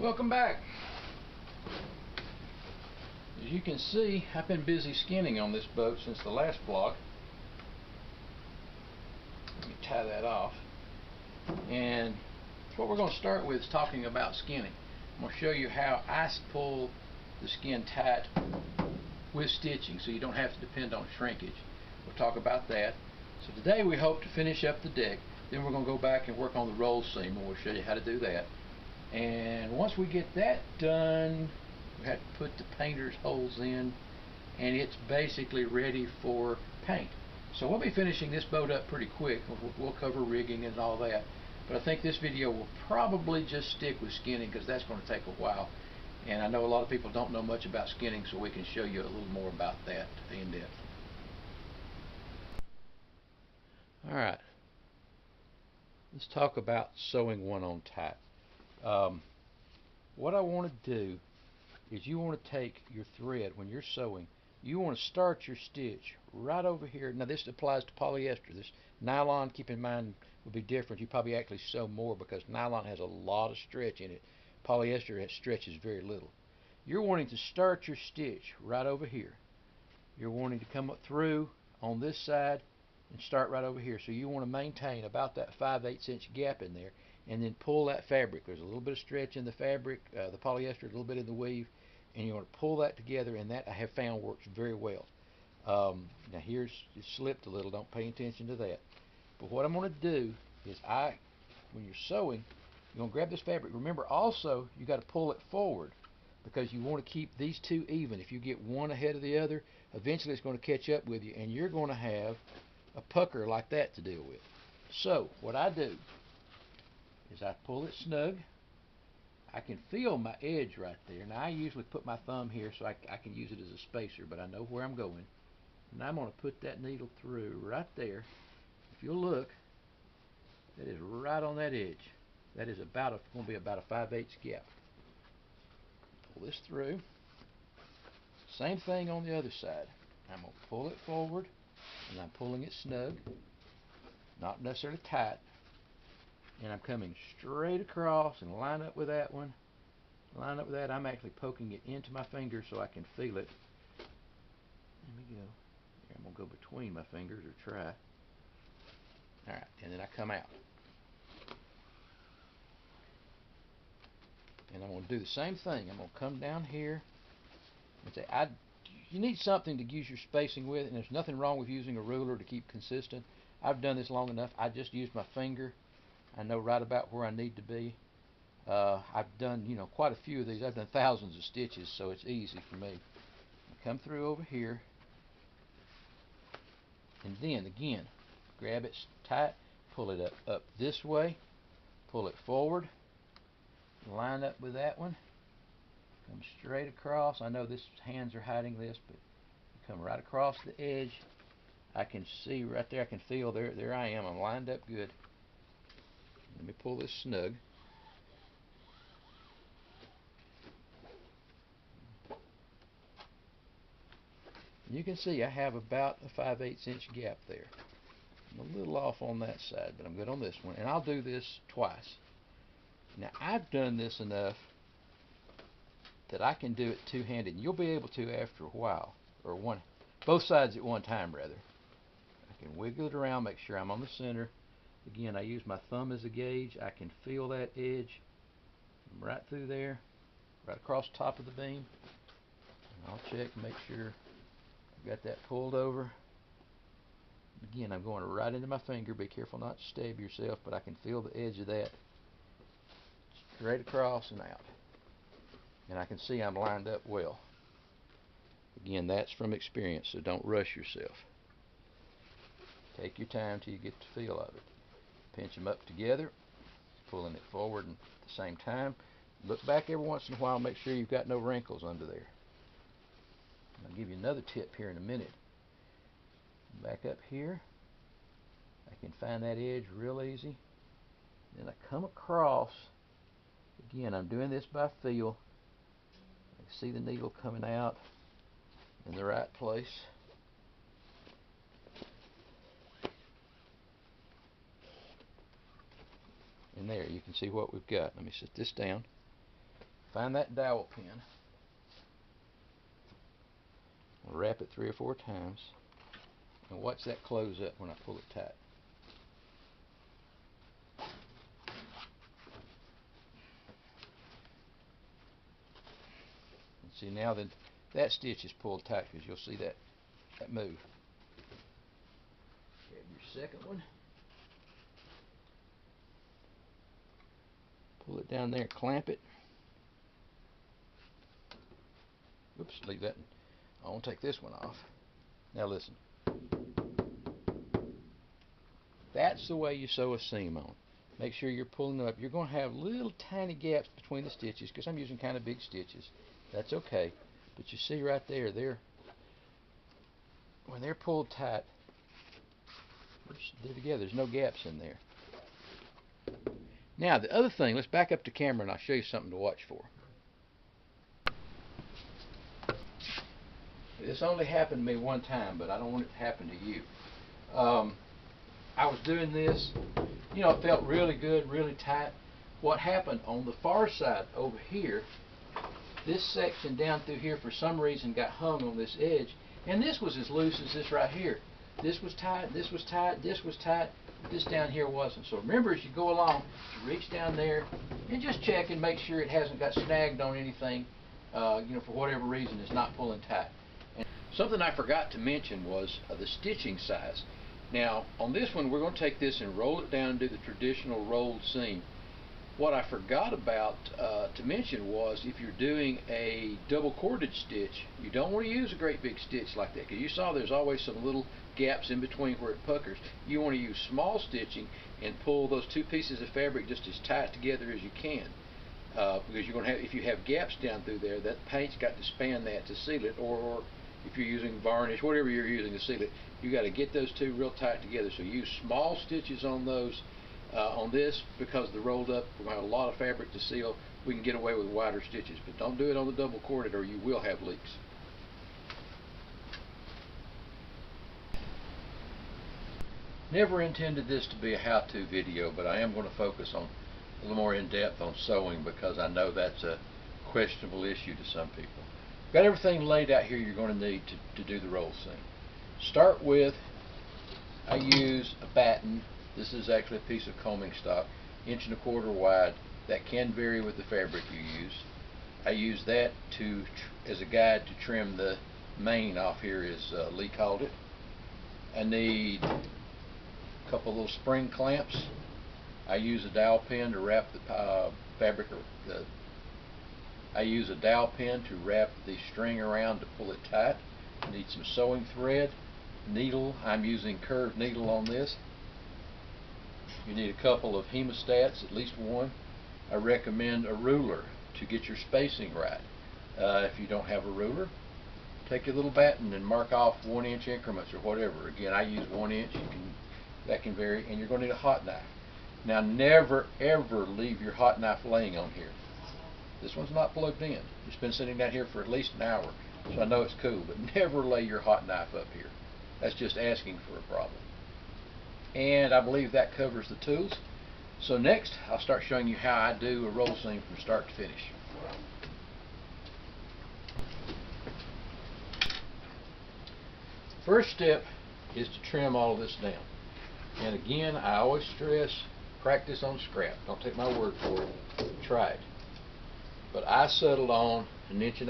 Welcome back. As you can see, I've been busy skinning on this boat since the last vlog. Let me tie that off. And what we're going to start with is talking about skinning. I'm going to show you how I pull the skin tight with stitching so you don't have to depend on shrinkage. We'll talk about that. So today we hope to finish up the deck. Then we're going to go back and work on the roll seam, and we'll show you how to do that. And once we get that done, we have to put the painter's holes in, and it's basically ready for paint. So we'll be finishing this boat up pretty quick. We'll cover rigging and all that. But I think this video will probably just stick with skinning because that's going to take a while. And I know a lot of people don't know much about skinning, so we can show you a little more about that in depth. Alright, let's talk about sewing one on tight. What I want to do is you want to take your thread when you're sewing. You want to start your stitch right over here. Now this applies to polyester. This nylon, keep in mind, will be different. You probably actually sew more because nylon has a lot of stretch in it. Polyester stretches very little. You're wanting to start your stitch right over here. You're wanting to come up through on this side and start right over here. So you want to maintain about that 5/8 inch gap in there, and then pull that fabric. There's a little bit of stretch in the fabric, the polyester, a little bit in the weave, and you want to pull that together, and that I have found works very well. Now here's, it slipped a little, don't pay attention to that. But what I'm going to do is when you're sewing, you're going to grab this fabric. Remember also, you got to pull it forward because you want to keep these two even. If you get one ahead of the other, eventually it's going to catch up with you, and you're going to have a pucker like that to deal with. So what I do is I pull it snug. I can feel my edge right there. Now I usually put my thumb here so I can use it as a spacer, but I know where I'm going. And I'm going to put that needle through right there. If you'll look, that is right on that edge. That is going to be about a 5/8 gap. Pull this through. Same thing on the other side. I'm going to pull it forward, and I'm pulling it snug, not necessarily tight. And I'm coming straight across and line up with that one. Line up with that. I'm actually poking it into my finger so I can feel it. Let me go. Here, I'm going to go between my fingers, or try. Alright, and then I come out. And I'm going to do the same thing. I'm going to come down here and say, you need something to use your spacing with, and there's nothing wrong with using a ruler to keep consistent. I've done this long enough. I just use my finger. I know right about where I need to be. I've done, quite a few of these. I've done thousands of stitches, so it's easy for me. I come through over here, and then again, grab it tight, pull it up this way, pull it forward, line up with that one, come straight across. I know this hands are hiding this, but you come right across the edge. I can see right there. I can feel there I am. I'm lined up good. Let me pull this snug. You can see I have about a 5/8 inch gap there. I'm a little off on that side, but I'm good on this one. And I'll do this twice. Now I've done this enough that I can do it two-handed. You'll be able to after a while, or both sides at one time rather. I can wiggle it around, make sure I'm on the center. Again, I use my thumb as a gauge. I can feel that edge right through there, right across the top of the beam. And I'll check and make sure I've got that pulled over. Again, I'm going right into my finger. Be careful not to stab yourself, but I can feel the edge of that straight across and out. And I can see I'm lined up well. Again, that's from experience, so don't rush yourself. Take your time till you get the feel of it. Pinch them up together, pulling it forward at the same time. Look back every once in a while, make sure you've got no wrinkles under there. I'll give you another tip here in a minute. Back up here, I can find that edge real easy. Then I come across. Again, I'm doing this by feel. I see the needle coming out in the right place. And there, you can see what we've got. Let me set this down. Find that dowel pin. Wrap it 3 or 4 times. And watch that close up when I pull it tight. And see, now that stitch is pulled tight because you'll see that move. Grab your second one. Pull it down there, clamp it. Oops, leave that. I want to take this one off. Now listen. That's the way you sew a seam on. Make sure you're pulling up. You're going to have little tiny gaps between the stitches because I'm using kind of big stitches. That's okay. But you see right there, when they're pulled tight, they're together. There's no gaps in there. Now the other thing, let's back up to camera and I'll show you something to watch for. This only happened to me one time, but I don't want it to happen to you. I was doing this, you know, it felt really good, really tight. What happened on the far side over here, this section down through here for some reason got hung on this edge, and this was as loose as this right here. This was tight, this was tight, this was tight, this down here wasn't. So remember, as you go along, reach down there and just check and make sure it hasn't got snagged on anything, you know, for whatever reason it's not pulling tight. And something I forgot to mention was the stitching size. Now on this one we're going to take this and roll it down and do the traditional rolled seam. What I forgot about to mention was if you're doing a double corded stitch, you don't want to use a great big stitch like that because you saw there's always some little gaps in between where it puckers. You want to use small stitching and pull those two pieces of fabric just as tight together as you can, because you're going to have, if you have gaps down through there, that paint's got to span that to seal it, or if you're using varnish, whatever you're using to seal it, you got to get those two real tight together. So use small stitches on those. On this, because the rolled up, we're going to have a lot of fabric to seal, we can get away with wider stitches, but don't do it on the double corded or you will have leaks. Never intended this to be a how-to video, but I am going to focus on a little more in-depth on sewing because I know that's a questionable issue to some people. Got everything laid out here you're going to need to do the roll seam. Start with, I use a batten. This is actually a piece of combing stock, 1.25 inches wide. That can vary with the fabric you use. I use that as a guide to trim the mane off here, as Lee called it. I need a couple little spring clamps. I use a dowel pin to wrap the fabric. I use a dowel pin to wrap the string around to pull it tight. I need some sewing thread, needle. I'm using curved needle on this. You need a couple of hemostats, at least one. I recommend a ruler to get your spacing right. If you don't have a ruler, take your little batten and mark off 1-inch increments or whatever. Again, I use 1 inch. That can vary. And you're going to need a hot knife. Now, never ever leave your hot knife laying on here. This one's not plugged in. It's been sitting down here for at least an hour, so I know it's cool. But never lay your hot knife up here. That's just asking for a problem. And I believe that covers the tools. So next, I'll start showing you how I do a roll seam from start to finish. First step is to trim all of this down. And again, I always stress, practice on scrap. Don't take my word for it. Try it. But I settled on 1.5 inches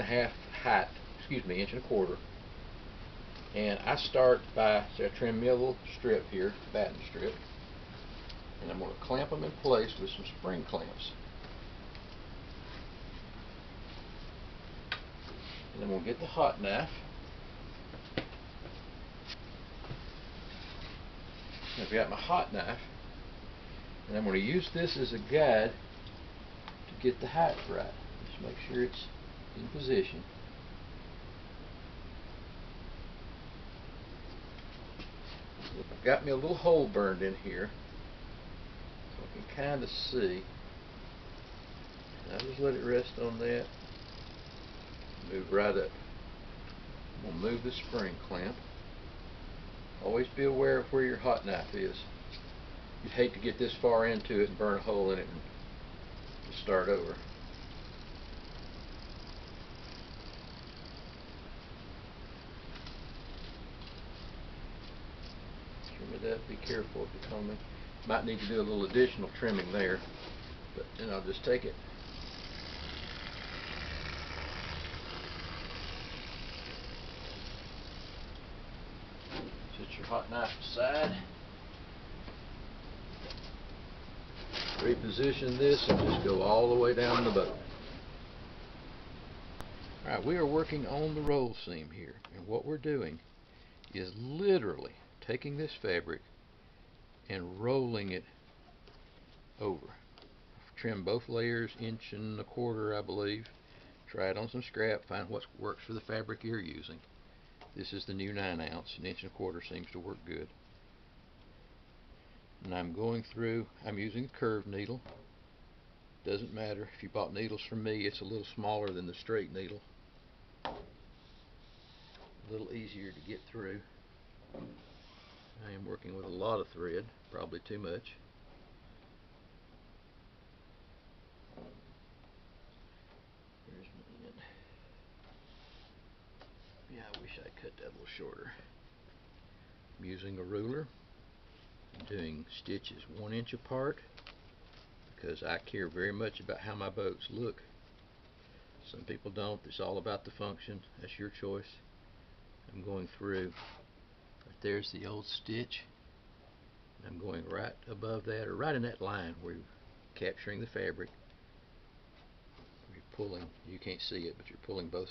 height, 1.25 inches. And I start by, so I trim me a little strip here, batten strip, and I'm going to clamp them in place with some spring clamps. And I'm going to get the hot knife. I've got my hot knife, and I'm going to use this as a guide to get the height right. Just make sure it's in position. I've got me a little hole burned in here, so I can kind of see. I'll just let it rest on that. Move right up. I'm going to move the spring clamp. Always be aware of where your hot knife is. You'd hate to get this far into it and burn a hole in it and start over. it up. Be careful if it's combing. Might need to do a little additional trimming there, but then I'll just take it. Set your hot knife aside. Reposition this and just go all the way down the boat. Alright, we are working on the roll seam here, and what we're doing is literally taking this fabric and rolling it over. Trim both layers, 1.25 inches, I believe. Try it on some scrap, find what works for the fabric you're using. This is the new 9 ounce, 1.25 inches seems to work good. And I'm going through, I'm using a curved needle. Doesn't matter, if you bought needles from me, it's a little smaller than the straight needle. A little easier to get through. I am working with a lot of thread, probably too much. Here's my end. Yeah, I wish I cut that a little shorter. I'm using a ruler. I'm doing stitches 1 inch apart because I care very much about how my boats look. Some people don't. It's all about the function. That's your choice. I'm going through. Right there's the old stitch. I'm going right above that, or right in that line where you're capturing the fabric. You're pulling. You can't see it, but you're pulling both.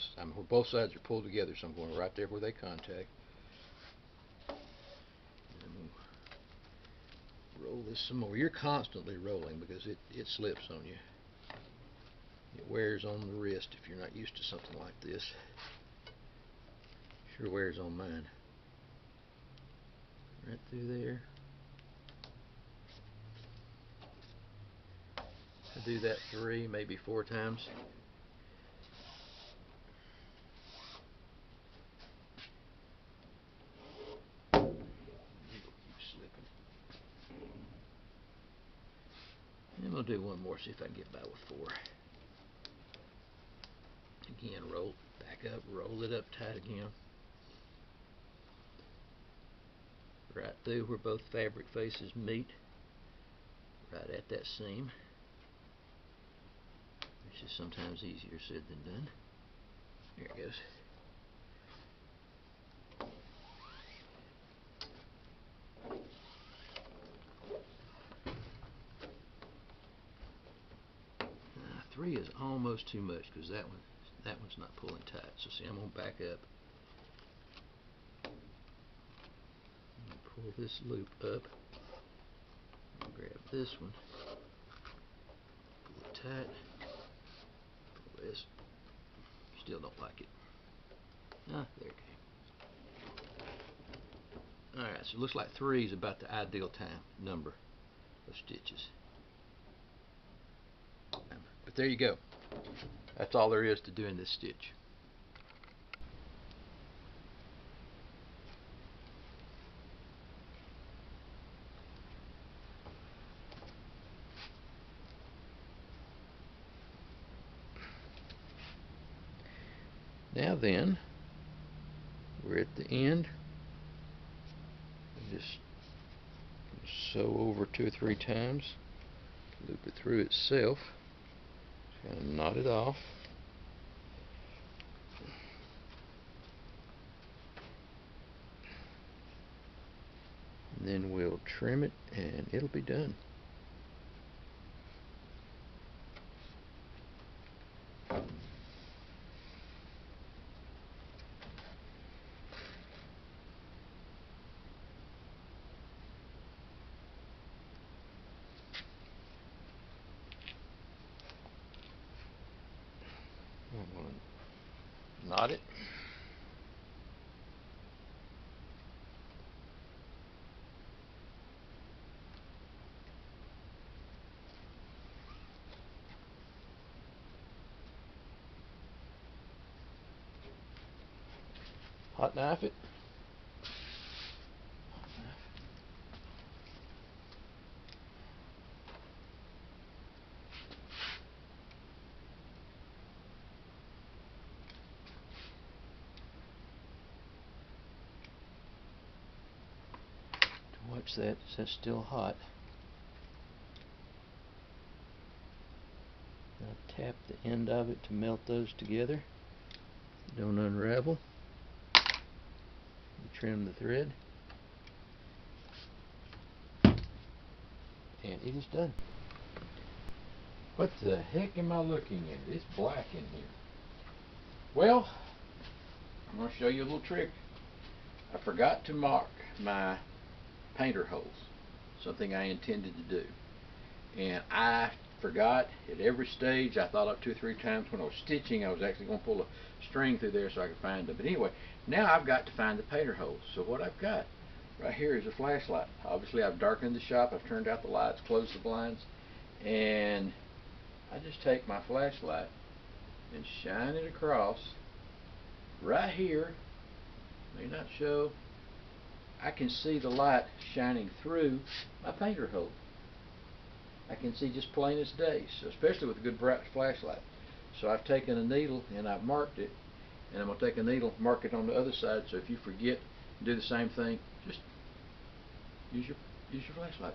Both sides are pulled together, so I'm going right there where they contact. Roll this some more. You're constantly rolling because it slips on you. It wears on the wrist if you're not used to something like this. Sure wears on mine. Right through there. I do that 3, maybe 4 times. And we'll do one more, see if I can get by with 4. Again, roll back up, roll it up tight again. Right through where both fabric faces meet. Right at that seam. Which is sometimes easier said than done. There it goes. Three is almost too much because that one's not pulling tight. So see, I'm gonna back up. Pull this loop up. Grab this one. Pull it tight. Pull this. Still don't like it. Ah, there it came. Alright, so it looks like 3 is about the ideal number of stitches. But there you go. That's all there is to doing this stitch. Now then, we're at the end. Just sew over 2 or 3 times. Loop it through itself. Kind of knot it off. And then we'll trim it and it'll be done. I'm going to knot it. Hot knife it. What Watch that. Is that still hot? Now tap the end of it to melt those together. Don't unravel. Trim the thread. And it is done. What the heck am I looking at? It's black in here. Well, I'm going to show you a little trick. I forgot to mark my painter holes, something I intended to do. And I forgot at every stage. I thought up 2 or 3 times. When I was stitching, I was actually going to pull a string through there so I could find them. But anyway, now I've got to find the painter holes. So what I've got right here is a flashlight. Obviously I've darkened the shop, I've turned out the lights, closed the blinds, and I just take my flashlight and shine it across right here. May not show. I can see the light shining through my painter hole. I can see just plain as day, so especially with a good bright flashlight. So I've taken a needle and I've marked it, and I'm going to take a needle, mark it on the other side, so if you forget, do the same thing, just use your flashlight.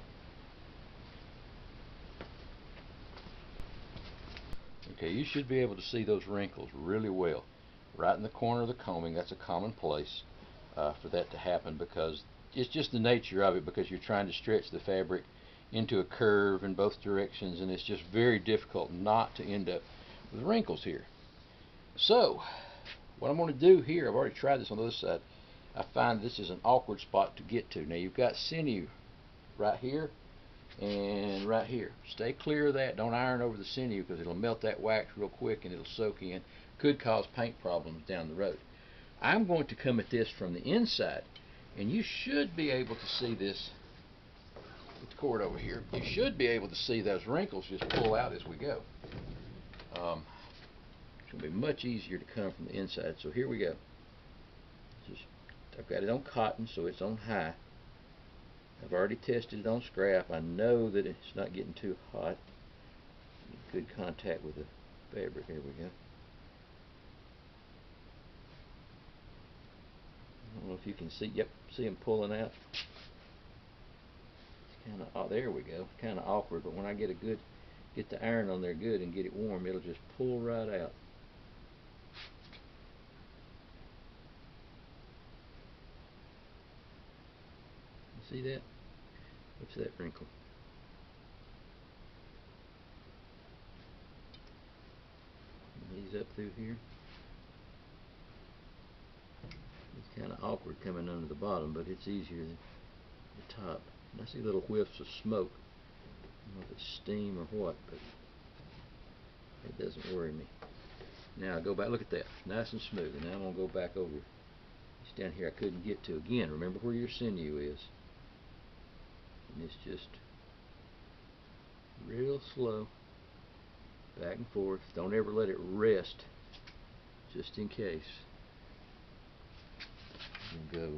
Okay, you should be able to see those wrinkles really well. Right in the corner of the combing, that's a common place for that to happen, because it's just the nature of it, because you're trying to stretch the fabric into a curve in both directions, and it's just very difficult not to end up with wrinkles here. So what I'm going to do here, I've already tried this on the other side. I find this is an awkward spot to get to. Now you've got sinew right here and right here. Stay clear of that. Don't iron over the sinew, because it'll melt that wax real quick and it'll soak in. Could cause paint problems down the road. I'm going to come at this from the inside, and you should be able to see this with the cord over here. You should be able to see those wrinkles just pull out as we go. It's going to be much easier to come from the inside. So here we go. I've got it on cotton, so it's on high. I've already tested it on scrap. I know that it's not getting too hot. Good contact with the fabric. Here we go. I don't know if you can see. Yep, see them pulling out. It's kind of, oh, there we go. Kind of awkward, but when I get the iron on there good and get it warm, it'll just pull right out. See that? What's that wrinkle? These up through here. It's kind of awkward coming under the bottom, but it's easier than the top. And I see little whiffs of smoke. I don't know if it's steam or what, but it doesn't worry me. Now I go back, look at that, nice and smooth. And now I'm going to go back over this down here I couldn't get to again. Remember where your sinew is. And it's just real slow, back and forth. Don't ever let it rest, just in case. I'm going to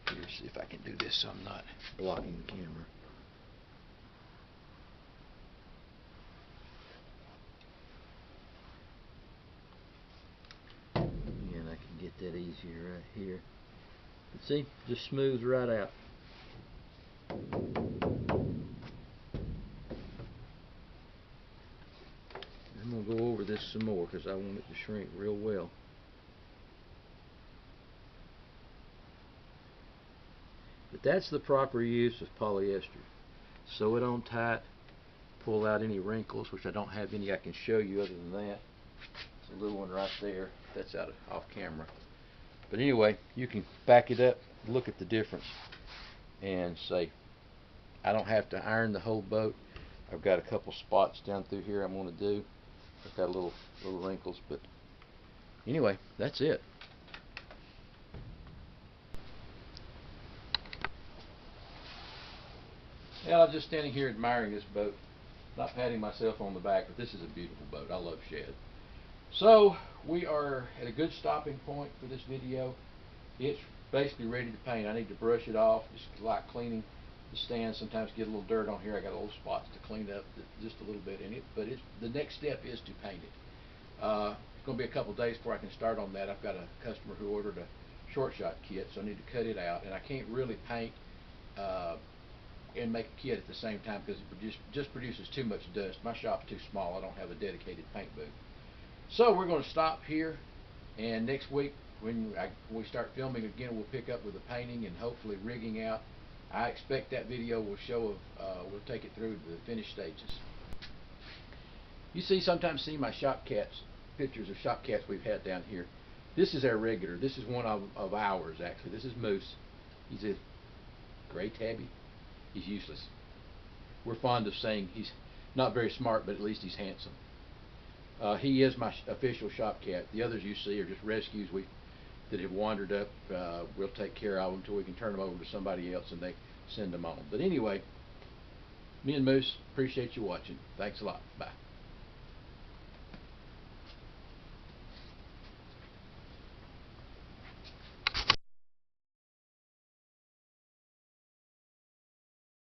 go here, see if I can do this so I'm not blocking the camera. Again, I can get that easier right here. But see, just smooths right out. I'm going to go over this some more because I want it to shrink real well. But that's the proper use of polyester. Sew it on tight, pull out any wrinkles, which I don't have any I can show you other than that. It's a little one right there. That's off camera. But anyway, you can back it up, look at the difference, and say, I don't have to iron the whole boat. I've got a couple spots down through here I'm going to do. I've got little wrinkles, but anyway, that's it. Yeah, I'm just standing here admiring this boat, not patting myself on the back, but this is a beautiful boat. I love SHAD. So we are at a good stopping point for this video. It's basically ready to paint. I need to brush it off, just like cleaning the stand. Sometimes get a little dirt on here. I got little spots to clean up just a little bit in it, but the next step is to paint it. It's going to be a couple days before I can start on that. I've got a customer who ordered a short shot kit, so I need to cut it out, and I can't really paint uh, and make a kit at the same time, because it just produces too much dust. My shop's too small. I don't have a dedicated paint booth. So we're going to stop here, and next week when we start filming again, we'll pick up with the painting and hopefully rigging out. I expect that video will show we'll take it through to the finished stages. You sometimes see my shop cats, pictures of shop cats we've had down here. This is our regular. This is one of ours, actually. This is Moose. He's a gray tabby. He's useless. We're fond of saying he's not very smart, but at least he's handsome. He is my official shop cat. The others you see are just rescues that have wandered up. We'll take care of them until we can turn them over to somebody else and they send them on. But anyway, me and Moose appreciate you watching. Thanks a lot. Bye.